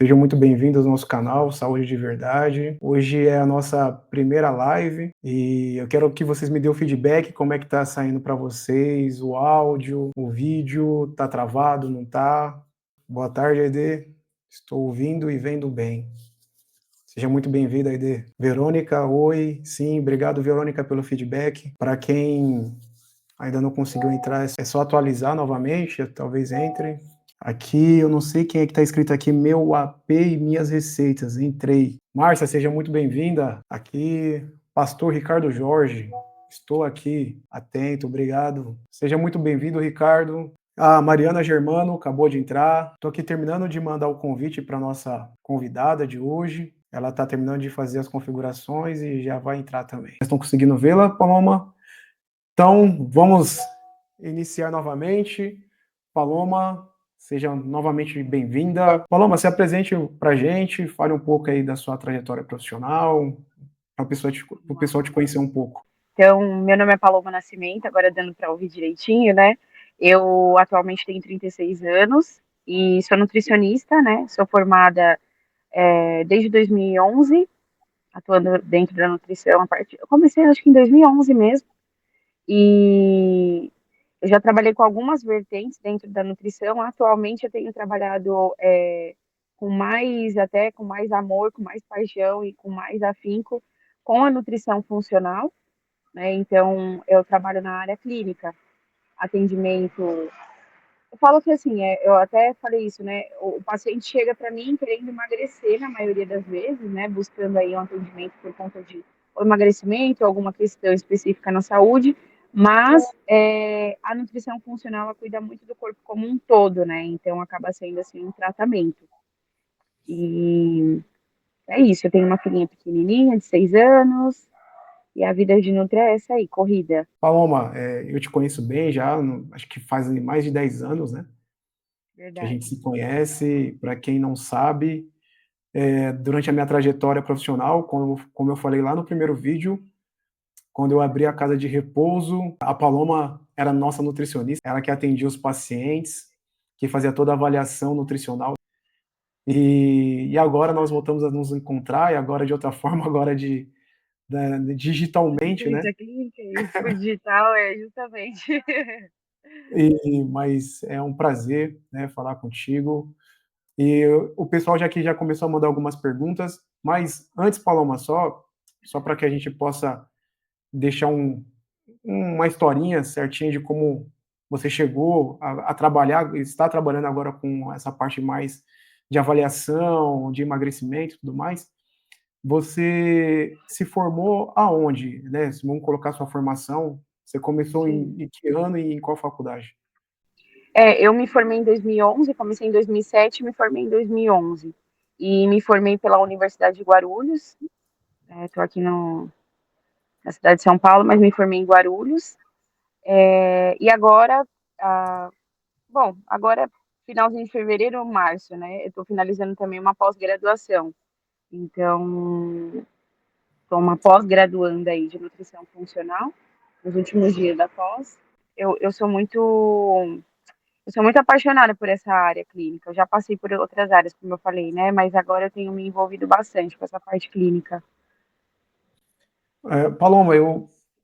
Sejam muito bem-vindos ao nosso canal Saúde de Verdade. Hoje é a nossa primeira live e eu quero que vocês me dêem o feedback, como é que tá saindo para vocês, o áudio, o vídeo, tá travado, não tá? Boa tarde, Aide. Estou ouvindo e vendo bem. Seja muito bem-vinda, Aide. Verônica, oi. Sim, obrigado, Verônica, pelo feedback. Para quem ainda não conseguiu entrar, é só atualizar novamente, talvez entre. Aqui, eu não sei quem é que está escrito aqui, meu AP e minhas receitas. Entrei. Márcia, seja muito bem-vinda. Aqui, Pastor Ricardo Jorge. Estou aqui, atento, obrigado. Seja muito bem-vindo, Ricardo. A Mariana Germano acabou de entrar. Estou aqui terminando de mandar o convite para a nossa convidada de hoje. Ela está terminando de fazer as configurações e já vai entrar também. Vocês estão conseguindo vê-la, Paloma? Então, vamos iniciar novamente. Paloma, seja novamente bem-vinda. Paloma, se apresente para a gente, fale um pouco aí da sua trajetória profissional, para o pessoal te conhecer um pouco. Então, meu nome é Paloma Nascimento, agora dando para ouvir direitinho, né? Eu atualmente tenho 36 anos e sou nutricionista, né? Sou formada desde 2011, atuando dentro da nutrição. Eu comecei acho que em 2011 mesmo, e eu já trabalhei com algumas vertentes dentro da nutrição. Atualmente eu tenho trabalhado com mais amor, com mais paixão e com mais afinco com a nutrição funcional, né? Então, eu trabalho na área clínica, atendimento. Eu falo que assim, eu até falei isso, né? O paciente chega para mim querendo emagrecer na maioria das vezes, né? Buscando aí um atendimento por conta de ou emagrecimento, ou alguma questão específica na saúde, mas a nutrição funcional ela cuida muito do corpo como um todo, né? Então acaba sendo assim um tratamento. E é isso, eu tenho uma filhinha pequenininha de 6 anos, e a vida de Nutri é essa aí, corrida. Paloma, eu te conheço bem já, acho que faz mais de 10 anos, né, que a gente Verdade. se conhece. Para quem não sabe, durante a minha trajetória profissional, como eu falei lá no primeiro vídeo, quando eu abri a casa de repouso, a Paloma era nossa nutricionista, ela que atendia os pacientes, que fazia toda a avaliação nutricional. E agora nós voltamos a nos encontrar, e agora de outra forma, agora digitalmente, né? Assistência clínica, isso, o digital é justamente. Mas é um prazer, né, falar contigo. E o pessoal já começou a mandar algumas perguntas, mas antes, Paloma, só para que a gente possa deixar uma historinha certinha de como você chegou a trabalhar, está trabalhando agora com essa parte mais de avaliação, de emagrecimento e tudo mais. Você se formou aonde, né? Vamos colocar sua formação. Você começou Sim. em que ano e em qual faculdade? Eu me formei em 2011, comecei em 2007 e me formei em 2011. E me formei pela Universidade de Guarulhos. Estou aqui na cidade de São Paulo, mas me formei em Guarulhos. E agora, ah, agora finalzinho de fevereiro, março, né? Eu estou finalizando também uma pós-graduação. Então, estou uma pós-graduanda aí de nutrição funcional, nos últimos dias da pós. Eu sou muito apaixonada por essa área clínica. Eu já passei por outras áreas, como eu falei, né? Mas agora eu tenho me envolvido bastante com essa parte clínica. Paloma,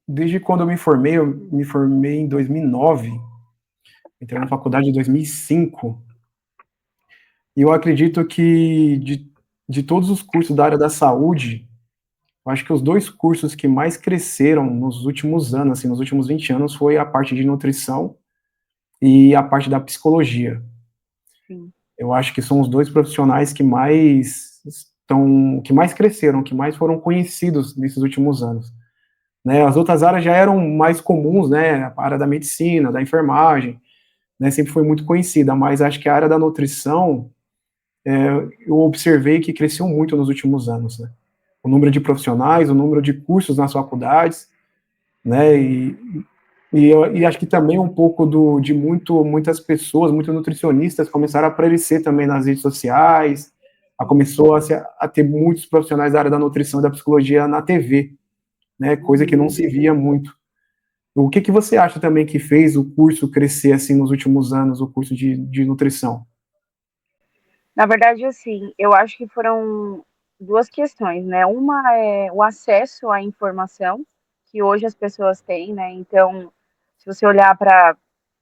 desde quando eu me formei em 2009, entrei na faculdade em 2005, e eu acredito que de todos os cursos da área da saúde, eu acho que os dois cursos que mais cresceram nos últimos anos, assim, nos últimos 20 anos, foi a parte de nutrição e a parte da psicologia. Sim. Eu acho que são os dois profissionais que mais cresceram, que mais foram conhecidos nesses últimos anos. Né, as outras áreas já eram mais comuns, né, a área da medicina, da enfermagem, né, sempre foi muito conhecida, mas acho que a área da nutrição, eu observei que cresceu muito nos últimos anos, né, o número de profissionais, o número de cursos nas faculdades, né, e acho que também um pouco de muitas pessoas, muitos nutricionistas começaram a aparecer também nas redes sociais, começou a ter muitos profissionais da área da nutrição e da psicologia na TV, né, coisa que não se via muito. O que você acha também que fez o curso crescer assim nos últimos anos, o curso de nutrição? Na verdade, assim, eu acho que foram duas questões, né? Uma é o acesso à informação que hoje as pessoas têm, né? Então, se você olhar para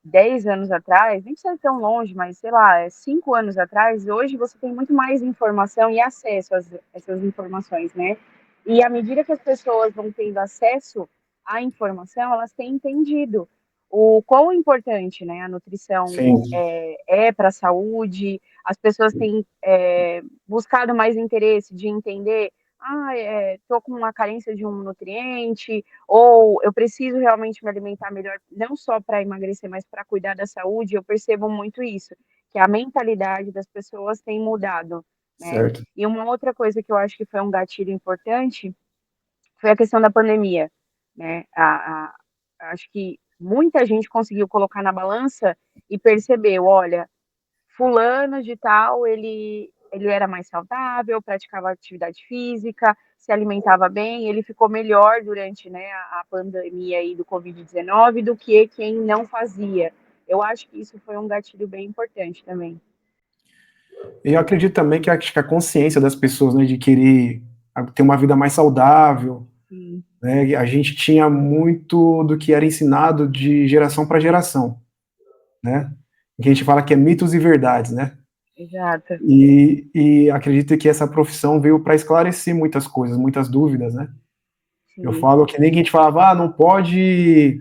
10 anos atrás, nem precisa ir tão longe, mas sei lá, 5 anos atrás, hoje você tem muito mais informação e acesso a essas informações, né? E à medida que as pessoas vão tendo acesso à informação, elas têm entendido o quão importante, né, a nutrição Sim, é para a saúde. As pessoas têm buscado mais interesse de entender, estou com uma carência de um nutriente, ou eu preciso realmente me alimentar melhor, não só para emagrecer, mas para cuidar da saúde. Eu percebo muito isso, que a mentalidade das pessoas tem mudado, né? certo. E uma outra coisa que eu acho que foi um gatilho importante foi a questão da pandemia, né? Acho que muita gente conseguiu colocar na balança e percebeu, olha, fulano de tal, ele era mais saudável, praticava atividade física, se alimentava bem, ele ficou melhor durante, né, a pandemia aí do Covid-19 do que quem não fazia. Eu acho que isso foi um gatilho bem importante também. E eu acredito também que acho que a consciência das pessoas, né, de querer ter uma vida mais saudável, Sim, né, a gente tinha muito do que era ensinado de geração para geração, né? Que a gente fala que é mitos e verdades, né? exato. E acredito que essa profissão veio para esclarecer muitas coisas, muitas dúvidas, né? Eu Sim. falo que nem a gente falava, não pode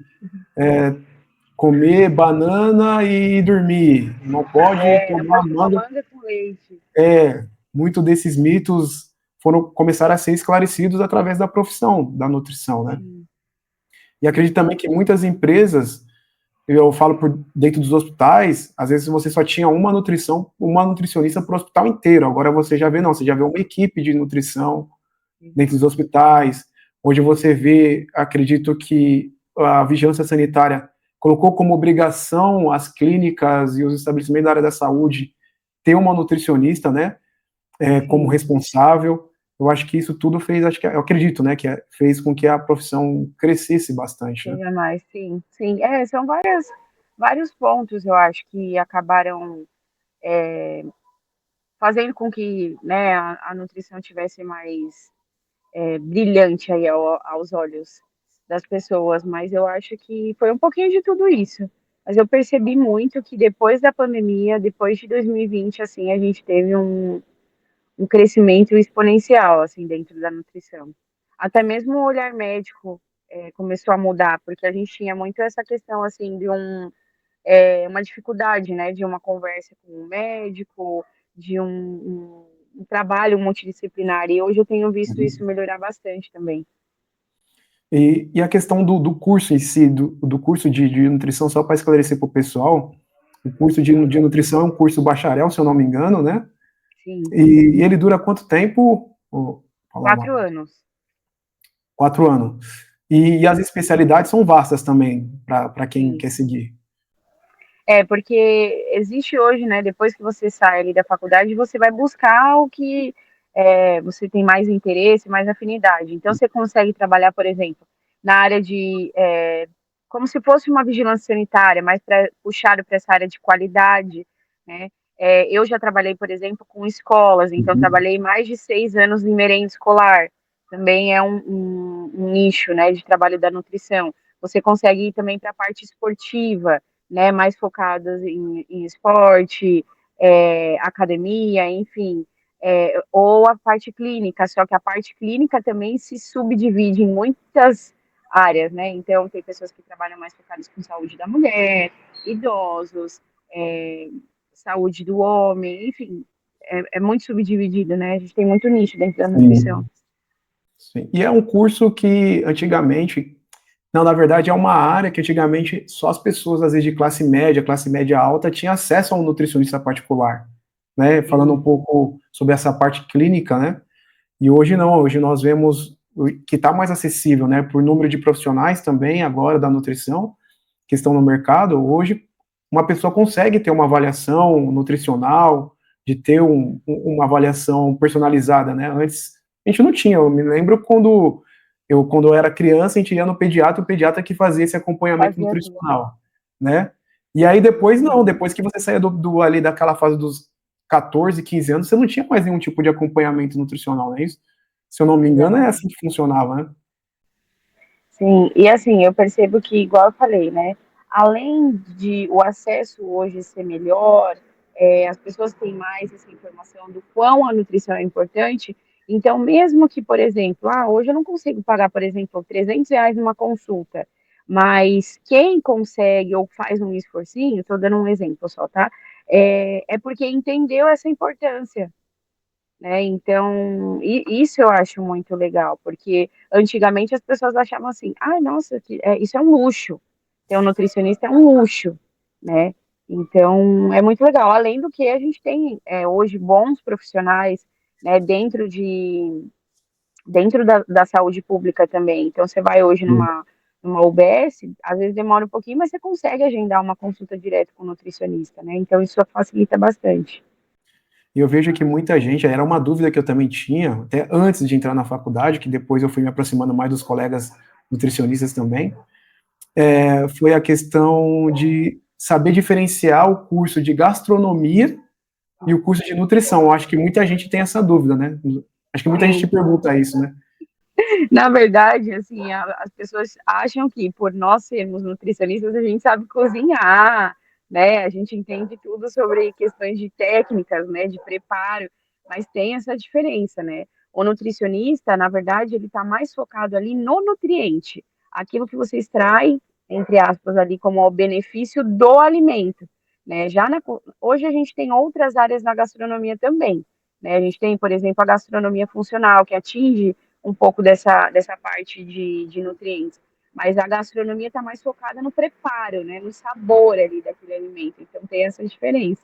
comer banana e dormir, não pode Não tomar pode tomar manga. manga com leite. Muito desses mitos começaram a ser esclarecidos através da profissão da nutrição, né? Sim, E acredito também que muitas empresas, eu falo por dentro dos hospitais, às vezes você só tinha uma nutricionista para o hospital inteiro. Agora você já vê, não, você já vê uma equipe de nutrição dentro dos hospitais, onde você vê, acredito que a vigilância sanitária colocou como obrigação as clínicas e os estabelecimentos da área da saúde ter uma nutricionista, né, como sim. responsável. Eu acho que isso tudo fez, acho que eu acredito, né, que fez com que a profissão crescesse bastante, né? Seja mais, sim, sim. São vários pontos, eu acho, que acabaram fazendo com que, né, a nutrição tivesse mais brilhante aí aos olhos das pessoas, mas eu acho que foi um pouquinho de tudo isso. Mas eu percebi muito que depois da pandemia, depois de 2020, assim, a gente teve um crescimento exponencial, assim, dentro da nutrição. Até mesmo o olhar médico começou a mudar, porque a gente tinha muito essa questão, assim, de uma dificuldade, né, de uma conversa com um médico, de um trabalho multidisciplinar, e hoje eu tenho visto isso melhorar bastante também. E a questão do curso em si, do curso de nutrição, só para esclarecer para o pessoal, o curso de nutrição é um curso bacharel, se eu não me engano, né? Sim, E ele dura quanto tempo? Vou falar uma 4 anos. 4 anos. E as especialidades são vastas também, para quem Sim. quer seguir. Porque existe hoje, né, depois que você sai ali da faculdade, você vai buscar o que você tem mais interesse, mais afinidade. Então, você consegue trabalhar, por exemplo, na área como se fosse uma vigilância sanitária, mais puxado para essa área de qualidade, né? Eu já trabalhei, por exemplo, com escolas, então Uhum. trabalhei mais de 6 anos em merenda escolar. Também é um nicho, né, de trabalho da nutrição. Você consegue ir também para a parte esportiva, né, mais focadas em esporte, academia, enfim, ou a parte clínica, só que a parte clínica também se subdivide em muitas áreas, né? Então, tem pessoas que trabalham mais focadas com saúde da mulher, idosos, é, saúde do homem, enfim, é muito subdividido, né? A gente tem muito nicho dentro da nutrição. Sim, sim. E é um curso que antigamente, não, na verdade é uma área que antigamente só as pessoas, às vezes, de classe média alta, tinham acesso a um nutricionista particular, né? Falando Sim, um pouco sobre essa parte clínica, né? E hoje não, hoje nós vemos que está mais acessível, né? Por número de profissionais também agora da nutrição que estão no mercado, hoje uma pessoa consegue ter uma avaliação nutricional, de ter uma avaliação personalizada, né? Antes a gente não tinha. Eu me lembro quando eu era criança, a gente ia no pediatra, o pediatra que fazia esse acompanhamento fazia tudo. nutricional, né? E aí depois não, depois que você saía ali daquela fase dos 14, 15 anos, você não tinha mais nenhum tipo de acompanhamento nutricional, não é isso? Se eu não me engano, é assim que funcionava, né? Sim, e assim, eu percebo que, igual eu falei, né? Além de o acesso hoje ser melhor, as pessoas têm mais essa informação do quão a nutrição é importante. Então, mesmo que, por exemplo, hoje eu não consigo pagar, por exemplo, R$ 300 numa consulta, mas quem consegue ou faz um esforcinho, estou dando um exemplo só, tá? É porque entendeu essa importância, né? Então, isso eu acho muito legal, porque antigamente as pessoas achavam assim, nossa, isso é um luxo, ter um nutricionista é um luxo, né? Então, é muito legal. Além do que a gente tem hoje bons profissionais, né, dentro da saúde pública também. Então, você vai hoje numa UBS, às vezes demora um pouquinho, mas você consegue agendar uma consulta direto com o nutricionista, né? Então, isso facilita bastante. E eu vejo que muita gente, era uma dúvida que eu também tinha, até antes de entrar na faculdade, que depois eu fui me aproximando mais dos colegas nutricionistas também, foi a questão de saber diferenciar o curso de gastronomia e o curso de nutrição. Eu acho que muita gente tem essa dúvida, né? Acho que muita gente Sim. pergunta isso, né? Na verdade, assim, as pessoas acham que por nós sermos nutricionistas, a gente sabe cozinhar, né? A gente entende tudo sobre questões de técnicas, né? De preparo, mas tem essa diferença, né? O nutricionista, na verdade, ele está mais focado ali no nutriente, aquilo que você extrai, entre aspas, ali como o benefício do alimento, né? Hoje a gente tem outras áreas na gastronomia também, né? A gente tem, por exemplo, a gastronomia funcional, que atinge um pouco dessa parte de nutrientes. Mas a gastronomia está mais focada no preparo, né, no sabor ali daquele alimento. Então tem essa diferença.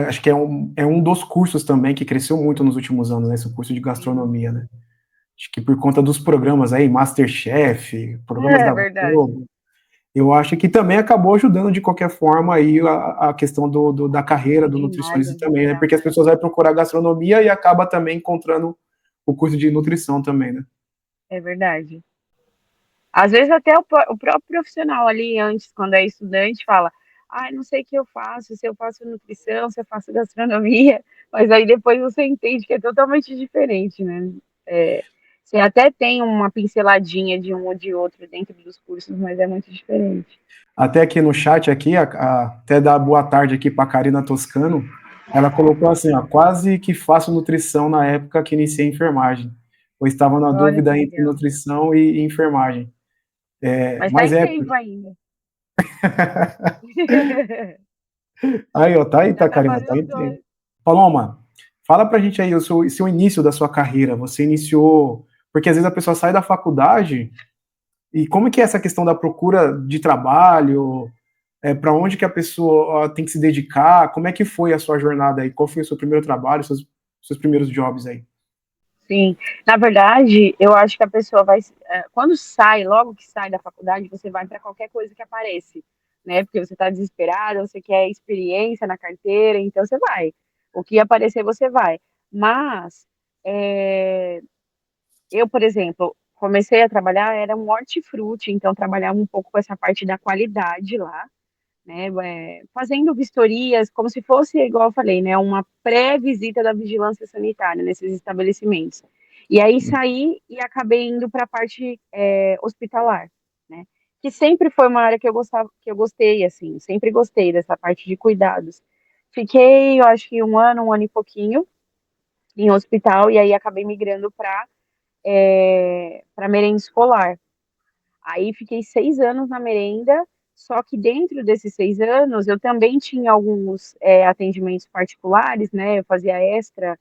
Acho que é um dos cursos também que cresceu muito nos últimos anos, né? Esse curso de Sim. gastronomia, né? Acho que por conta dos programas aí, MasterChef, programas É da verdade. Globo, eu acho que também acabou ajudando de qualquer forma aí a questão da carreira do Demais nutricionista também, né? ajudar. Porque as pessoas vão procurar gastronomia e acaba também encontrando o curso de nutrição também, né? É verdade. Às vezes até o próprio profissional ali antes, quando é estudante, fala, não sei o que eu faço, se eu faço nutrição, se eu faço gastronomia, mas aí depois você entende que é totalmente diferente, né? Você até tem uma pinceladinha de um ou de outro dentro dos cursos, mas é muito diferente. Até aqui no chat, aqui, até dar boa tarde aqui para a Karina Toscano, ela colocou assim, ó, quase que faço nutrição na época que iniciei enfermagem, pois estava na Olha que dúvida entre legal. nutrição e enfermagem. Mas tá Mas em tempo ainda. aí, ó, tá aí, Dá tá, pra Karina, fazer tá os aí. dois. Paloma, fala pra gente aí o seu início da sua carreira. Você iniciou, porque às vezes a pessoa sai da faculdade e como que é essa questão da procura de trabalho, para onde que a pessoa tem que se dedicar, como é que foi a sua jornada aí? Qual foi o seu primeiro trabalho, seus primeiros jobs aí? Sim, na verdade, eu acho que a pessoa vai, quando sai, logo que sai da faculdade, você vai para qualquer coisa que aparece, né? Porque você está desesperado, você quer experiência na carteira, então você vai. O que aparecer, você vai. Mas é, eu, por exemplo, comecei a trabalhar, era um hortifruti, então trabalhava um pouco com essa parte da qualidade lá, né, fazendo vistorias, como se fosse, igual eu falei, né, uma pré-visita da vigilância sanitária nesses estabelecimentos. E aí saí e acabei indo para a parte hospitalar, né, que sempre foi uma área que eu gostava, que eu gostei, assim, sempre gostei dessa parte de cuidados. Fiquei, eu acho que um ano e pouquinho em hospital e aí acabei migrando para merenda escolar. Aí fiquei 6 anos na merenda, só que dentro desses 6 anos eu também tinha alguns atendimentos particulares, né? Eu fazia extra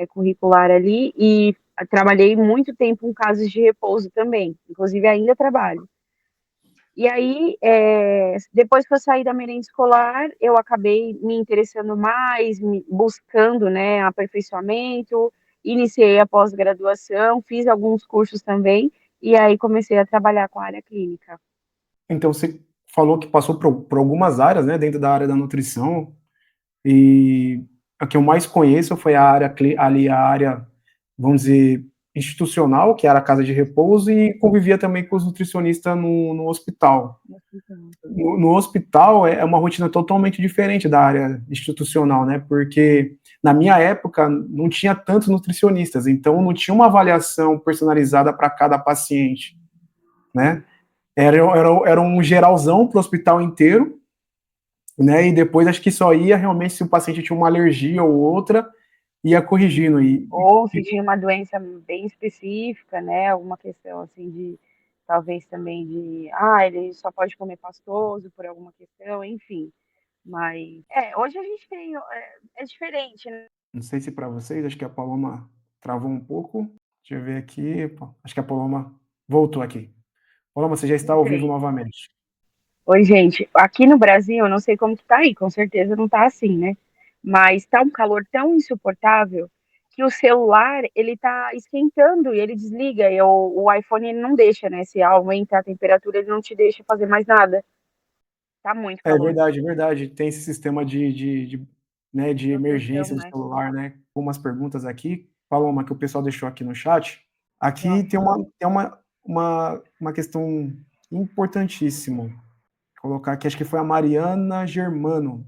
curricular ali e trabalhei muito tempo com casos de repouso também, inclusive ainda trabalho. E aí, depois que eu saí da merenda escolar, eu acabei me interessando mais, buscando, né, aperfeiçoamento, iniciei a pós-graduação, fiz alguns cursos também, e aí comecei a trabalhar com a área clínica. Então, você falou que passou por algumas áreas, né, dentro da área da nutrição, e a que eu mais conheço foi a área, ali a área, vamos dizer, institucional, que era a casa de repouso, e convivia também com os nutricionistas no hospital. No hospital é uma rotina totalmente diferente da área institucional, né? Porque na minha época não tinha tantos nutricionistas, então não tinha uma avaliação personalizada para cada paciente, né? Era um geralzão para o hospital inteiro, né? E depois acho que só ia realmente se o paciente tinha uma alergia ou outra, ia corrigindo. Ou se tinha uma doença bem específica, né? Alguma questão assim de talvez também de ele só pode comer pastoso por alguma questão, enfim. Mas hoje a gente tem é diferente, né? Não sei se para vocês, acho que a Paloma travou um pouco. Deixa eu ver aqui. Acho que a Paloma voltou aqui. Paloma, você já está ao vivo Entrei. novamente. Oi, gente. Aqui no Brasil, eu não sei como que tá aí, com certeza não tá assim, né? Mas tá um calor tão insuportável que o celular, ele tá esquentando e ele desliga, e o iPhone ele não deixa, né? Se aumenta a temperatura, ele não te deixa fazer mais nada. Tá muito É calor. verdade, é verdade. Tem esse sistema né, de Proteção, emergência do né? celular, né? Algumas perguntas aqui, Paloma, que o pessoal deixou aqui no chat. Aqui Legal. tem uma questão importantíssima. Colocar aqui, acho que foi a Mariana Germano.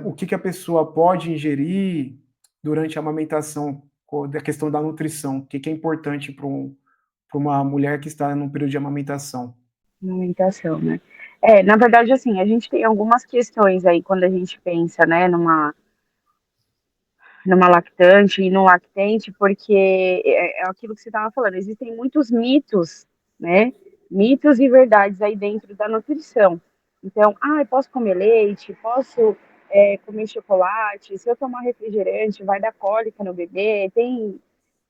O que a pessoa pode ingerir durante a amamentação, da questão da nutrição, o que é importante para uma mulher que está num período de amamentação. Alimentação, né? Na verdade, assim, a gente tem algumas questões aí quando a gente pensa, né, numa lactante e no lactente, porque é aquilo que você estava falando, existem muitos mitos, né? Mitos e verdades aí dentro da nutrição. Então, eu posso comer leite, posso comer chocolate, se eu tomar refrigerante, vai dar cólica no bebê.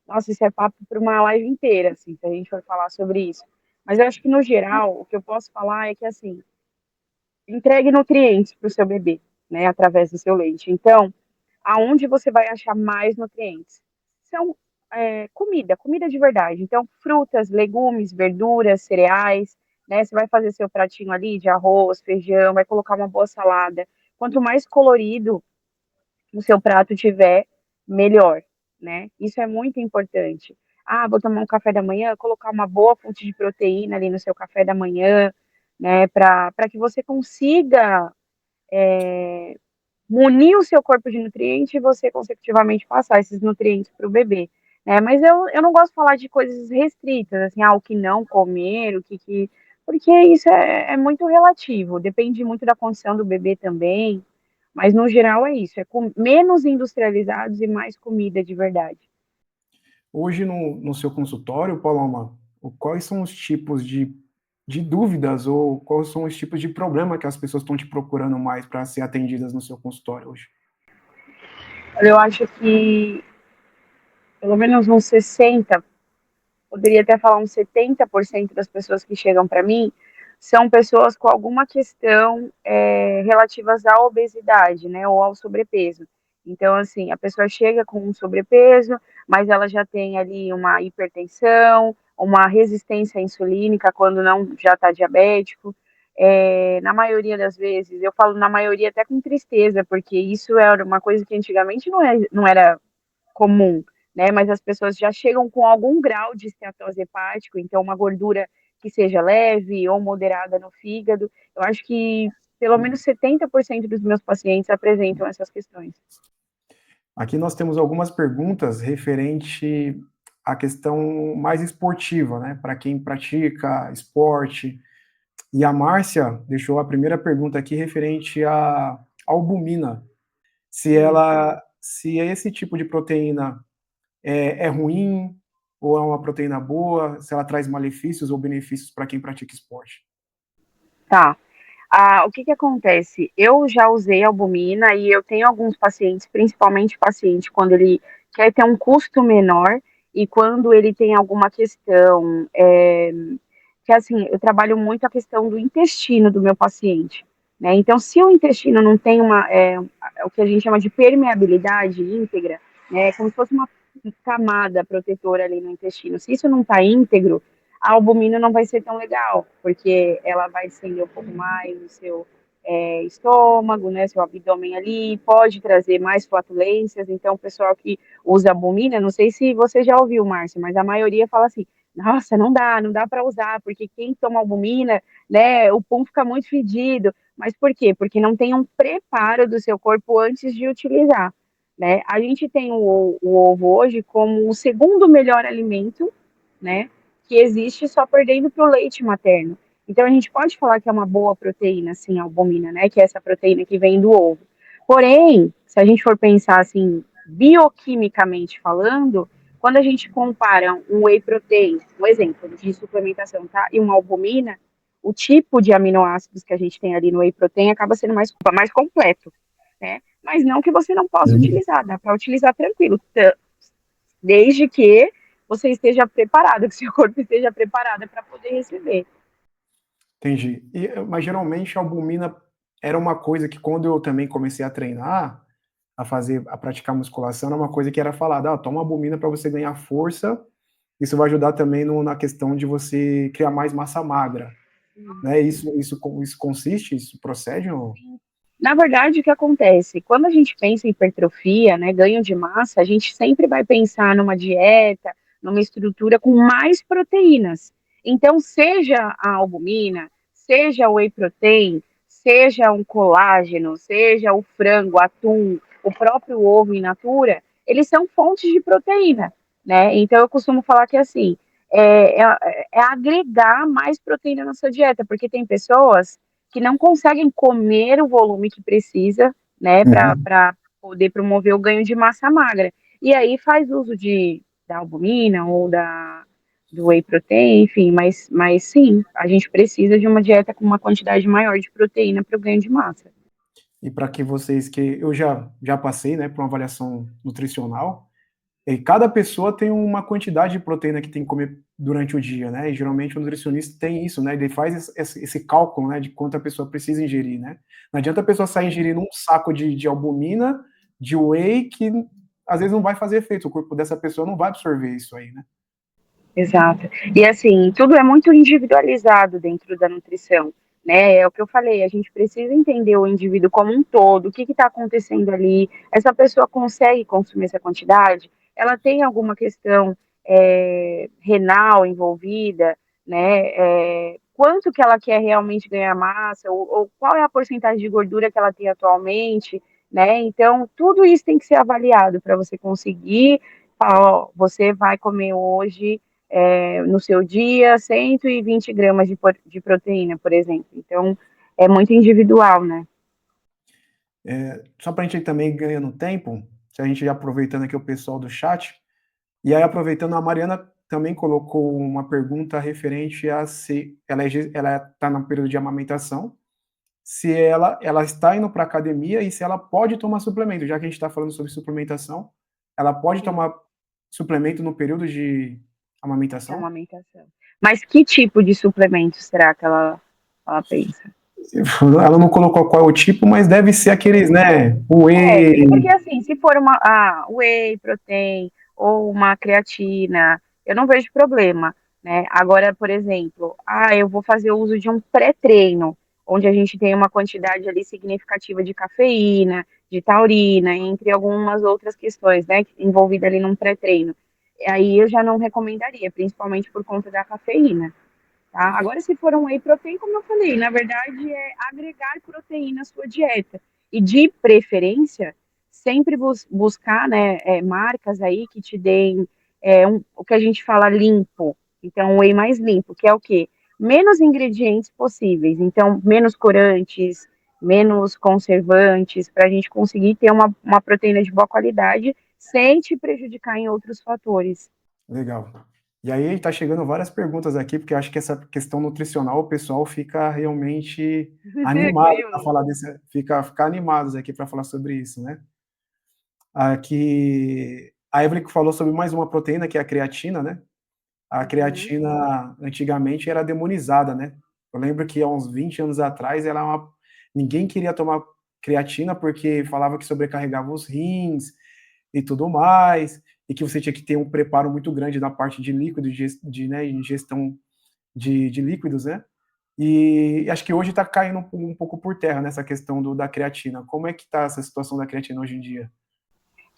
Nossa, isso é papo para uma live inteira, assim, se a gente for falar sobre isso. Mas eu acho que, no geral, o que eu posso falar é que, assim, entregue nutrientes para o seu bebê, né, através do seu leite. Então, aonde você vai achar mais nutrientes? São comida de verdade. Então, frutas, legumes, verduras, cereais, né? Você vai fazer seu pratinho ali de arroz, feijão, vai colocar uma boa salada. Quanto mais colorido o seu prato tiver, melhor, né? Isso é muito importante. Vou tomar um café da manhã, colocar uma boa fonte de proteína ali no seu café da manhã, né? Para que você consiga munir o seu corpo de nutrientes e você consecutivamente passar esses nutrientes para o bebê. Né? Mas eu não gosto de falar de coisas restritas, assim, o que não comer, porque isso é muito relativo, depende muito da condição do bebê também, mas no geral é isso, menos industrializados e mais comida de verdade. Hoje, no seu consultório, Paloma, quais são os tipos de dúvidas ou quais são os tipos de problema que as pessoas estão te procurando mais para ser atendidas no seu consultório hoje? Eu acho que pelo menos uns 60, poderia até falar uns 70% das pessoas que chegam para mim são pessoas com alguma questão relativas à obesidade, né, ou ao sobrepeso. Então, assim, a pessoa chega com um sobrepeso, mas ela já tem ali uma hipertensão, uma resistência insulínica quando não já está diabético. Na maioria das vezes, eu falo na maioria até com tristeza, porque isso era uma coisa que antigamente não era comum, né? Mas as pessoas já chegam com algum grau de esteatose hepático, então uma gordura que seja leve ou moderada no fígado. Eu acho que pelo menos 70% dos meus pacientes apresentam essas questões. Aqui nós temos algumas perguntas referente à questão mais esportiva, né? Para quem pratica esporte. E a Márcia deixou a primeira pergunta aqui referente à albumina. Se esse tipo de proteína é ruim ou é uma proteína boa, se ela traz malefícios ou benefícios para quem pratica esporte. Tá. O que que acontece? Eu já usei albumina e eu tenho alguns pacientes, principalmente paciente quando ele quer ter um custo menor e quando ele tem alguma questão, que assim, eu trabalho muito a questão do intestino do meu paciente, né? Então, se o intestino não tem o que a gente chama de permeabilidade íntegra, né? É como se fosse uma camada protetora ali no intestino. Se isso não está íntegro, a albumina não vai ser tão legal, porque ela vai estender um pouco mais estômago, né, seu abdômen ali, pode trazer mais flatulências. Então, o pessoal que usa albumina, não sei se você já ouviu, Márcia, mas a maioria fala assim: nossa, não dá para usar, porque quem toma albumina, né, o pum fica muito fedido. Mas por quê? Porque não tem um preparo do seu corpo antes de utilizar, né? A gente tem o ovo hoje como o segundo melhor alimento, né, que existe, só perdendo para o leite materno. Então, a gente pode falar que é uma boa proteína, assim, a albumina, né? Que é essa proteína que vem do ovo. Porém, se a gente for pensar, assim, bioquimicamente falando, quando a gente compara um whey protein, um exemplo de suplementação, tá? E uma albumina, o tipo de aminoácidos que a gente tem ali no whey protein acaba sendo mais completo, né? Mas não que você não possa utilizar, dá para utilizar tranquilo, desde que você esteja preparado, que seu corpo esteja preparado para poder receber. Entendi. Mas geralmente a albumina era uma coisa que quando eu também comecei a treinar, a praticar musculação, era uma coisa que era falada, toma albumina para você ganhar força, isso vai ajudar também na questão de você criar mais massa magra, né? Isso consiste, isso procede? Ou... Na verdade, o que acontece? Quando a gente pensa em hipertrofia, né, ganho de massa, a gente sempre vai pensar numa dieta, numa estrutura com mais proteínas. Então, seja a albumina, seja o whey protein, seja um colágeno, seja o frango, atum, o próprio ovo in natura, eles são fontes de proteína, né? Então, eu costumo falar que assim, é agregar mais proteína na sua dieta, porque tem pessoas que não conseguem comer o volume que precisa, né, Uhum. para poder promover o ganho de massa magra. E aí faz uso da albumina ou do whey protein, enfim, mas sim, a gente precisa de uma dieta com uma quantidade maior de proteína para o ganho de massa. E para que vocês, que eu já passei, né, por uma avaliação nutricional, e cada pessoa tem uma quantidade de proteína que tem que comer durante o dia, né? E geralmente o nutricionista tem isso, né? Ele faz esse cálculo, né, de quanto a pessoa precisa ingerir, né? Não adianta a pessoa sair ingerindo um saco de albumina, de whey, que às vezes não vai fazer efeito, o corpo dessa pessoa não vai absorver isso aí, né? Exato. E assim, tudo é muito individualizado dentro da nutrição, né? É o que eu falei, a gente precisa entender o indivíduo como um todo, o que está acontecendo ali. Essa pessoa consegue consumir essa quantidade? Ela tem alguma questão renal envolvida, né? Quanto que ela quer realmente ganhar massa, ou qual é a porcentagem de gordura que ela tem atualmente, né? Então, tudo isso tem que ser avaliado para você conseguir. Ó, você vai comer hoje no seu dia 120 gramas de proteína, por exemplo. Então, é muito individual, né? Só para a gente também ganhando tempo, se a gente já aproveitando aqui o pessoal do chat, e aí aproveitando, a Mariana também colocou uma pergunta referente a se ela está no período de amamentação, se ela está indo para academia e se ela pode tomar suplemento, já que a gente está falando sobre suplementação, ela pode Sim, tomar suplemento no período de de amamentação? amamentação. Mas que tipo de suplemento será que ela pensa? Ela não colocou qual é o tipo, mas deve ser aqueles, né? Porque Whey. assim, se for uma whey protein ou uma creatina, eu não vejo problema, né? Agora, por exemplo, eu vou fazer uso de um pré-treino, onde a gente tem uma quantidade ali significativa de cafeína, de taurina, entre algumas outras questões, né, envolvida ali num pré-treino. Aí eu já não recomendaria, principalmente por conta da cafeína. Tá? Agora, se for um whey protein, como eu falei, na verdade é agregar proteína à sua dieta. E de preferência, sempre buscar, né, marcas aí que te deem o que a gente fala limpo. Então, um whey mais limpo, que é o quê? Menos ingredientes possíveis. Então, menos corantes, menos conservantes, para a gente conseguir ter uma proteína de boa qualidade sem te prejudicar em outros fatores. Legal. E aí está chegando várias perguntas aqui, porque eu acho que essa questão nutricional, o pessoal fica realmente animado para Curioso. falar desse, ficar animados aqui para falar sobre isso, né? Aqui a Evelyn falou sobre mais uma proteína que é a creatina, né? A Uhum. creatina antigamente era demonizada, né? Eu lembro que há uns 20 anos atrás ninguém queria tomar creatina porque falava que sobrecarregava os rins e tudo mais, e que você tinha que ter um preparo muito grande na parte de líquido, né, ingestão de líquidos, né? E acho que hoje está caindo um pouco por terra nessa questão da creatina. Como é que está essa situação da creatina hoje em dia?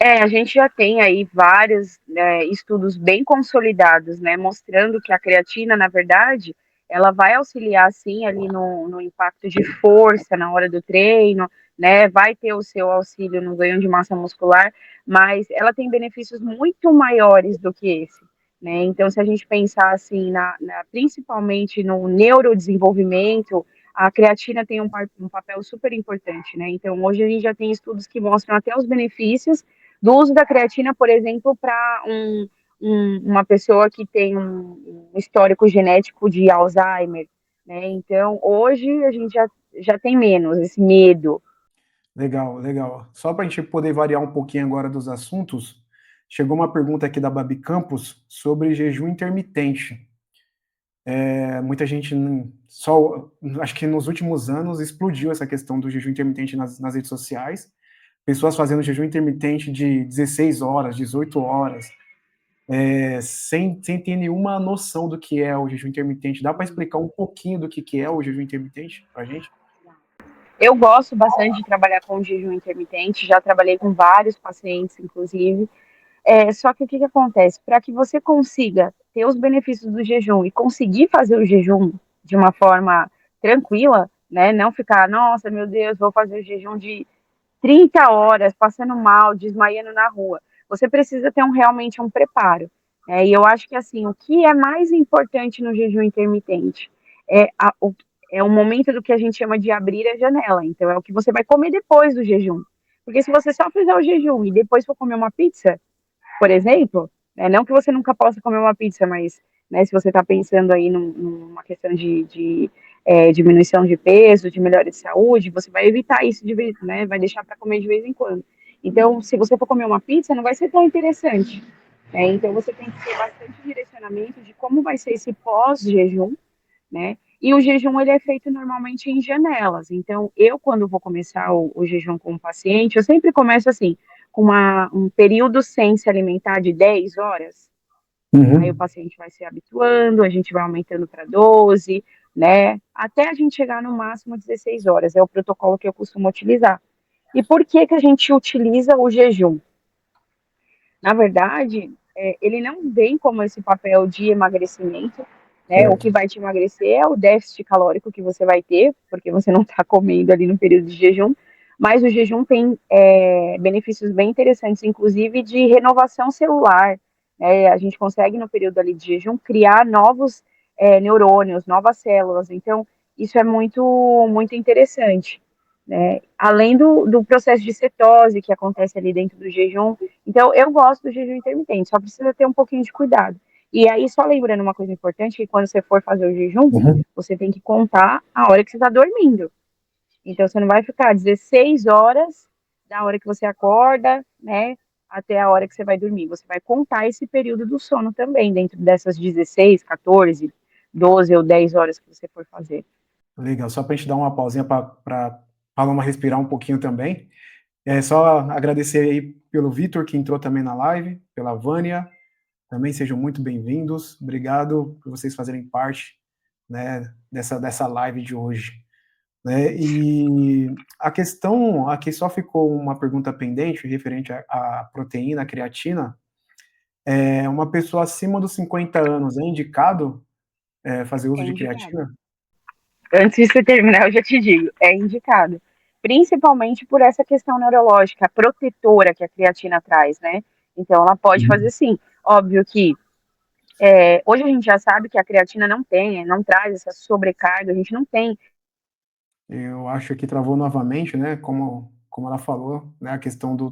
A gente já tem aí vários, né, estudos bem consolidados, né, mostrando que a creatina, na verdade, ela vai auxiliar, sim, ali no impacto de força na hora do treino, né, vai ter o seu auxílio no ganho de massa muscular, mas ela tem benefícios muito maiores do que esse, né, então se a gente pensar, assim, principalmente no neurodesenvolvimento, a creatina tem um papel super importante, né, então hoje a gente já tem estudos que mostram até os benefícios do uso da creatina, por exemplo, para uma pessoa que tem um histórico genético de Alzheimer, né? Então, hoje a gente já tem menos esse medo. Legal, legal. Só para a gente poder variar um pouquinho agora dos assuntos, chegou uma pergunta aqui da Babi Campos sobre jejum intermitente. Muita gente só, acho que nos últimos anos explodiu essa questão do jejum intermitente nas redes sociais. Pessoas fazendo jejum intermitente de 16 horas, 18 horas, sem ter nenhuma noção do que é o jejum intermitente. Dá para explicar um pouquinho do que é o jejum intermitente para a gente? Eu gosto bastante de trabalhar com jejum intermitente, já trabalhei com vários pacientes, inclusive. Só que o que, que acontece? Para que você consiga ter os benefícios do jejum e conseguir fazer o jejum de uma forma tranquila, né? Não ficar, nossa, meu Deus, vou fazer o jejum de 30 horas passando mal, desmaiando na rua. Você precisa ter realmente um preparo. E eu acho que assim, o que é mais importante no jejum intermitente é o momento do que a gente chama de abrir a janela. Então, é o que você vai comer depois do jejum. Porque se você só fizer o jejum e depois for comer uma pizza, por exemplo, não que você nunca possa comer uma pizza, mas se você está pensando aí numa questão de diminuição de peso, de melhora de saúde, você vai evitar isso de vez, né? Vai deixar para comer de vez em quando. Então, se você for comer uma pizza, não vai ser tão interessante. Então, você tem que ter bastante direcionamento de como vai ser esse pós-jejum, né? E o jejum ele é feito normalmente em janelas. Então, eu quando vou começar o jejum com o paciente, eu sempre começo assim, com um período sem se alimentar de 10 horas. Aí o Uhum. paciente vai se habituando, a gente vai aumentando para 12, né? Até a gente chegar no máximo 16 horas. É o protocolo que eu costumo utilizar. E por que que a gente utiliza o jejum? Na verdade, ele não vem como esse papel de emagrecimento, né? O Certo. que vai te emagrecer é o déficit calórico que você vai ter, porque você não está comendo ali no período de jejum, mas o jejum tem benefícios bem interessantes, inclusive de renovação celular. A gente consegue, no período ali de jejum, criar novos neurônios, novas células. Então, isso é muito, muito interessante. Né? Além do processo de cetose que acontece ali dentro do jejum, então, eu gosto do jejum intermitente, só precisa ter um pouquinho de cuidado. E aí, só lembrando uma coisa importante, que quando você for fazer o jejum, Uhum. você tem que contar a hora que você está dormindo. Então, você não vai ficar 16 horas da hora que você acorda, né, até a hora que você vai dormir. Você vai contar esse período do sono também, dentro dessas 16, 14, 12 ou 10 horas que você for fazer. Legal. Só para a gente dar uma pausinha para Paloma respirar um pouquinho também. É só agradecer aí pelo Vitor, que entrou também na live, pela Vânia, também sejam muito bem-vindos. Obrigado por vocês fazerem parte, né, dessa live de hoje. Né? E a questão, aqui só ficou uma pergunta pendente referente à proteína, à creatina. Uma pessoa acima dos 50 anos é indicado fazer uso É de indicado. creatina? Antes de você terminar, eu já te digo, é indicado. Principalmente por essa questão neurológica, protetora que a creatina traz, né? Então, ela pode fazer Uhum. sim. Óbvio que hoje a gente já sabe que a creatina não traz essa sobrecarga, a gente não tem. Eu acho que travou novamente, né? Como ela falou, né? A questão do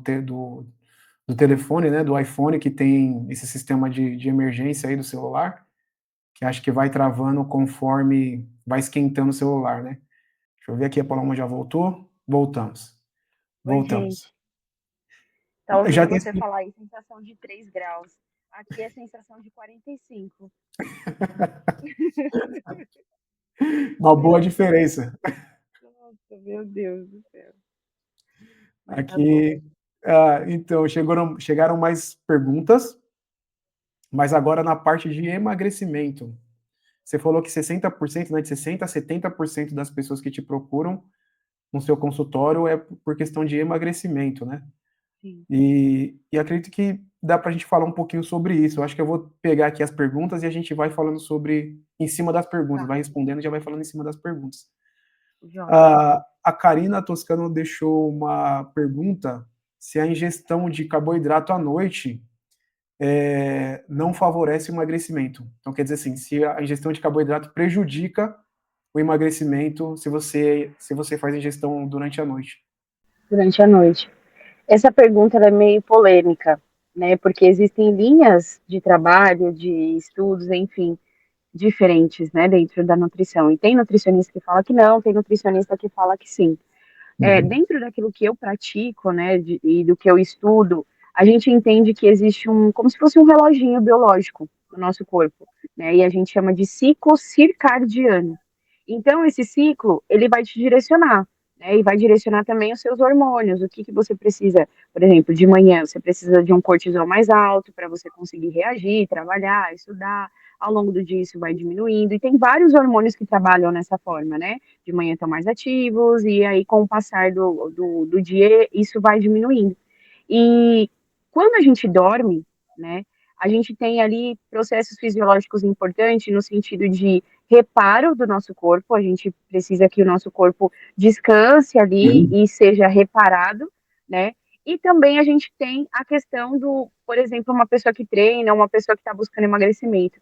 telefone, né? Do iPhone, que tem esse sistema de emergência aí do celular, que acho que vai travando conforme vai esquentando o celular, né? Deixa eu ver aqui, a Paloma já voltou? Voltamos. Oi, Voltamos. gente. Tá Já ouvindo tem você falar aí, sensação de 3 graus. Aqui é sensação de 45. uma boa Meu Deus. diferença. Nossa, meu Deus do céu. Mas tá bom. Aqui, então, chegaram mais perguntas, mas agora na parte de emagrecimento. Você falou que 60%, né, de 60% a 70% das pessoas que te procuram no seu consultório é por questão de emagrecimento, né? Sim. E acredito que dá para a gente falar um pouquinho sobre isso. Eu acho que eu vou pegar aqui as perguntas e a gente vai falando sobre, em cima das perguntas, Tá, vai respondendo e já vai falando em cima das perguntas. joia. A Karina Toscano deixou uma pergunta se a ingestão de carboidrato à noite não favorece o emagrecimento. Então, quer dizer assim, se a ingestão de carboidrato prejudica o emagrecimento se você faz ingestão durante a noite. Durante a noite. Essa pergunta ela é meio polêmica, né? Porque existem linhas de trabalho, de estudos, enfim, diferentes, né, dentro da nutrição. E tem nutricionista que fala que não, tem nutricionista que fala que sim. Uhum. Dentro daquilo que eu pratico, né, e do que eu estudo, a gente entende que existe como se fosse um reloginho biológico no nosso corpo, né, e a gente chama de ciclo circadiano. Então, esse ciclo, ele vai te direcionar, né, e vai direcionar também os seus hormônios, o que que você precisa, por exemplo, de manhã, você precisa de um cortisol mais alto para você conseguir reagir, trabalhar, estudar, ao longo do dia isso vai diminuindo, e tem vários hormônios que trabalham nessa forma, né, de manhã estão mais ativos, e aí com o passar do dia isso vai diminuindo. E quando a gente dorme, né, a gente tem ali processos fisiológicos importantes no sentido de reparo do nosso corpo, a gente precisa que o nosso corpo descanse ali Uhum. e seja reparado, né? E também a gente tem a questão do, por exemplo, uma pessoa que treina, uma pessoa que está buscando emagrecimento,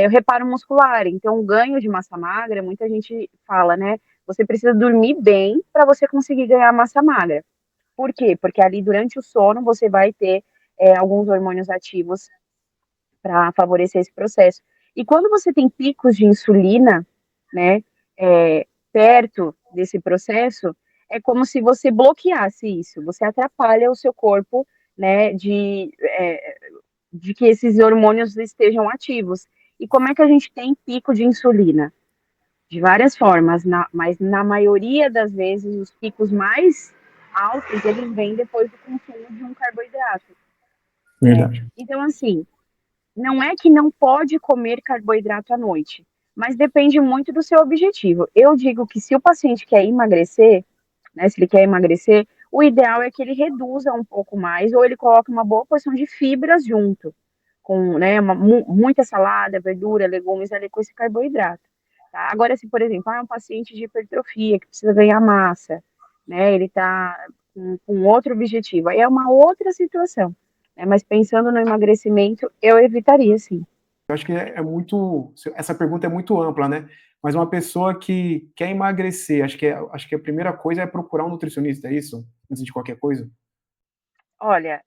o reparo muscular, então o ganho de massa magra, muita gente fala, né? Você precisa dormir bem para você conseguir ganhar massa magra. Por quê? Porque ali durante o sono você vai ter alguns hormônios ativos para favorecer esse processo. E quando você tem picos de insulina, né, perto desse processo, é como se você bloqueasse isso, você atrapalha o seu corpo, né, de que esses hormônios estejam ativos. E como é que a gente tem pico de insulina? De várias formas, mas na maioria das vezes os picos mais altos eles vêm depois do consumo de um carboidrato, né? Verdade. Então assim, não é que não pode comer carboidrato à noite, mas depende muito do seu objetivo. Eu digo que se o paciente quer emagrecer, né, se ele quer emagrecer, o ideal é que ele reduza um pouco mais ou ele coloque uma boa porção de fibras junto, com, né, muita salada, verdura, legumes ali com esse carboidrato. Tá? Agora, se, por exemplo, é um paciente de hipertrofia que precisa ganhar massa, né, ele está com outro objetivo, aí é uma outra situação. Né, mas pensando no emagrecimento, eu evitaria, sim. Eu acho que essa pergunta é muito ampla, né? Mas uma pessoa que quer emagrecer, acho que a primeira coisa é procurar um nutricionista, é isso? Antes de qualquer coisa? Olha,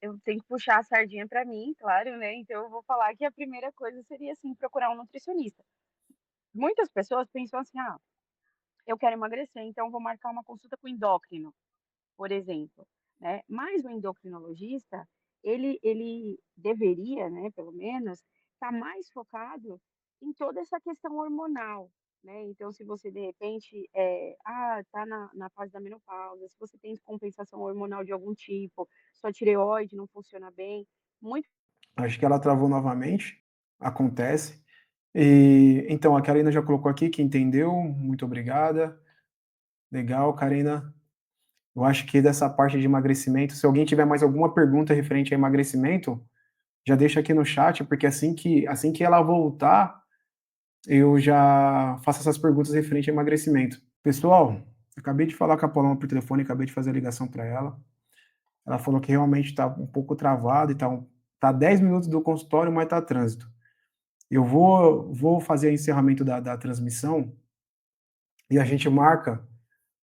eu tenho que puxar a sardinha para mim, claro, né? Então eu vou falar que a primeira coisa seria assim procurar um nutricionista. Muitas pessoas pensam assim: "Ah, eu quero emagrecer, então vou marcar uma consulta com o endócrino", por exemplo, né? Mas o endocrinologista, ele deveria, né, pelo menos, estar mais focado em toda essa questão hormonal, né? Então, se você de repente tá na fase da menopausa, se você tem descompensação hormonal de algum tipo, sua tireoide não funciona bem, muito Acho que ela travou novamente, acontece. E então a Karina já colocou aqui que entendeu, muito obrigada. Legal, Karina. Eu acho que dessa parte de emagrecimento, se alguém tiver mais alguma pergunta referente a emagrecimento, já deixa aqui no chat, porque assim que ela voltar, eu já faço essas perguntas referente a emagrecimento. Pessoal, acabei de falar com a Paloma por telefone, acabei de fazer a ligação para ela. Ela falou que realmente está um pouco travado e tá 10 minutos do consultório, mas está trânsito. Eu vou fazer o encerramento da transmissão e a gente marca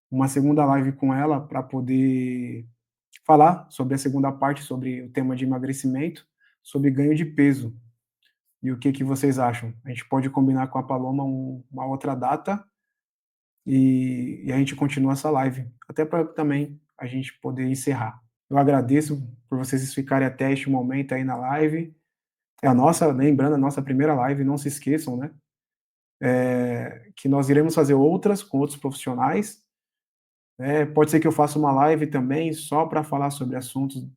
uma segunda live com ela para poder falar sobre a segunda parte, sobre o tema de emagrecimento, sobre ganho de peso. E o que que vocês acham? A gente pode combinar com a Paloma uma outra data e a gente continua essa live, até para também a gente poder encerrar. Eu agradeço por vocês ficarem até este momento aí na live. É a nossa, lembrando, a nossa primeira live, não se esqueçam, né? Que nós iremos fazer outras com outros profissionais. Pode ser que eu faça uma live também só para falar sobre assuntos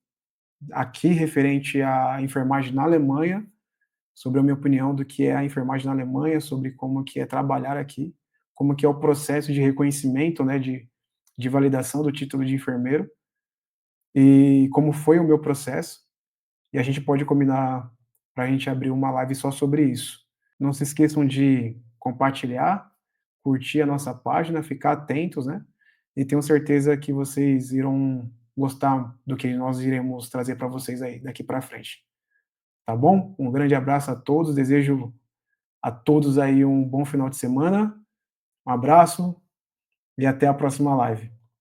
aqui referente à enfermagem na Alemanha, sobre a minha opinião do que é a enfermagem na Alemanha, sobre como que é trabalhar aqui, como que é o processo de reconhecimento, né, de validação do título de enfermeiro, e como foi o meu processo, e a gente pode combinar para a gente abrir uma live só sobre isso. Não se esqueçam de compartilhar, curtir a nossa página, ficar atentos, né? E tenho certeza que vocês irão gostar do que nós iremos trazer para vocês aí daqui para frente. Tá bom? Um grande abraço a todos, desejo a todos aí um bom final de semana. Um abraço e até a próxima live.